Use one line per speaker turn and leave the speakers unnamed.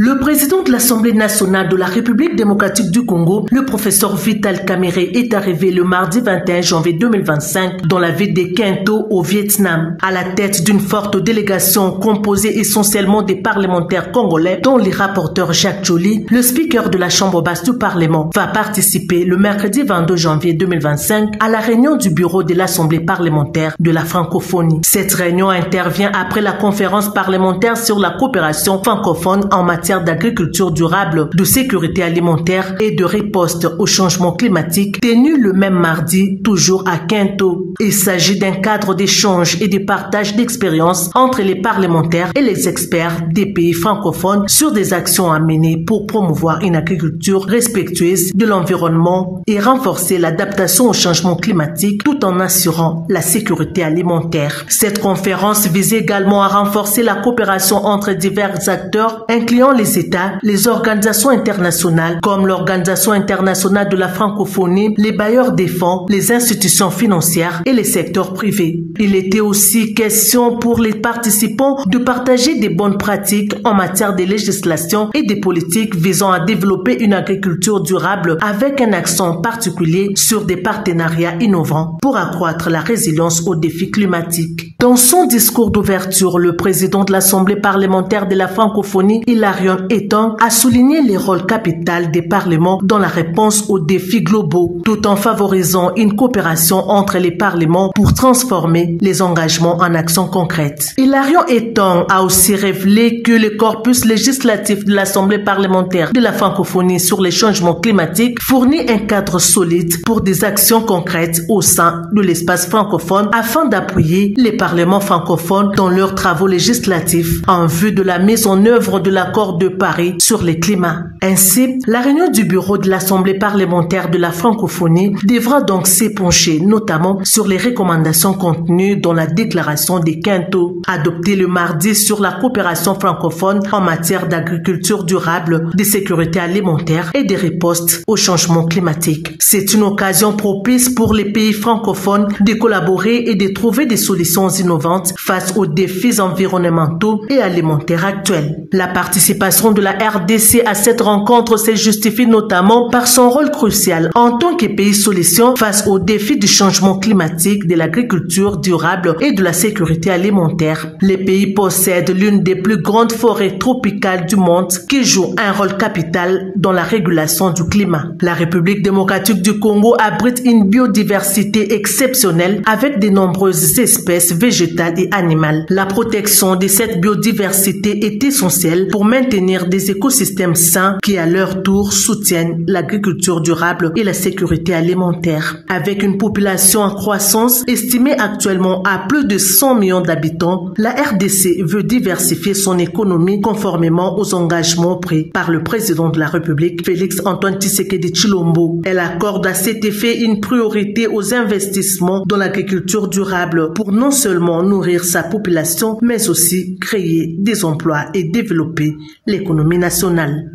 Le président de l'Assemblée nationale de la République démocratique du Congo, le professeur Vital Kamerhe, est arrivé le mardi 21 janvier 2025 dans la ville de Kinto au Vietnam, à la tête d'une forte délégation composée essentiellement des parlementaires congolais, dont les rapporteurs Jacques Joly, le speaker de la Chambre basse du Parlement, va participer le mercredi 22 janvier 2025 à la réunion du bureau de l'Assemblée parlementaire de la francophonie. Cette réunion intervient après la conférence parlementaire sur la coopération francophone en matière d'agriculture durable, de sécurité alimentaire et de riposte au changement climatique, tenue le même mardi, toujours à Kinto. Il s'agit d'un cadre d'échange et de partage d'expériences entre les parlementaires et les experts des pays francophones sur des actions à mener pour promouvoir une agriculture respectueuse de l'environnement et renforcer l'adaptation au changement climatique tout en assurant la sécurité alimentaire. Cette conférence vise également à renforcer la coopération entre divers acteurs, incluant les États, les organisations internationales comme l'Organisation internationale de la francophonie, les bailleurs des fonds, les institutions financières et les secteurs privés. Il était aussi question pour les participants de partager des bonnes pratiques en matière de législation et des politiques visant à développer une agriculture durable avec un accent particulier sur des partenariats innovants pour accroître la résilience aux défis climatiques. Dans son discours d'ouverture, le président de l'Assemblée parlementaire de la francophonie, Hilarion Etong, a souligné le rôle capital des parlements dans la réponse aux défis globaux, tout en favorisant une coopération entre les parlements pour transformer les engagements en actions concrètes. Hilarion Etong a aussi révélé que le corpus législatif de l'Assemblée parlementaire de la francophonie sur les changements climatiques fournit un cadre solide pour des actions concrètes au sein de l'espace francophone afin d'appuyer les parlements francophones dans leurs travaux législatifs en vue de la mise en œuvre de l'accord de Paris sur le climat. Ainsi, la réunion du bureau de l'Assemblée parlementaire de la francophonie devra donc s'épancher notamment sur les recommandations contenues dans la déclaration de Kinto, adoptée le mardi sur la coopération francophone en matière d'agriculture durable, de sécurité alimentaire et de riposte au changement climatique. C'est une occasion propice pour les pays francophones de collaborer et de trouver des solutions innovantes face aux défis environnementaux et alimentaires actuels. La participation de la RDC à cette rencontre se justifie notamment par son rôle crucial en tant que pays solution face aux défis du changement climatique, de l'agriculture durable et de la sécurité alimentaire. Les pays possèdent l'une des plus grandes forêts tropicales du monde qui joue un rôle capital dans la régulation du climat. La République démocratique du Congo abrite une biodiversité exceptionnelle avec de nombreuses espèces végétales et animales. La protection de cette biodiversité est essentielle pour maintenir des écosystèmes sains qui à leur tour soutiennent l'agriculture durable et la sécurité alimentaire. Avec une population en croissance estimée actuellement à plus de 100 millions d'habitants, la RDC veut diversifier son économie conformément aux engagements pris par le président de la République, Félix Antoine Tshisekedi Tshilombo. Elle accorde à cet effet une priorité aux investissements dans l'agriculture durable pour non seulement nourrir sa population, mais aussi créer des emplois et développer l'économie nationale.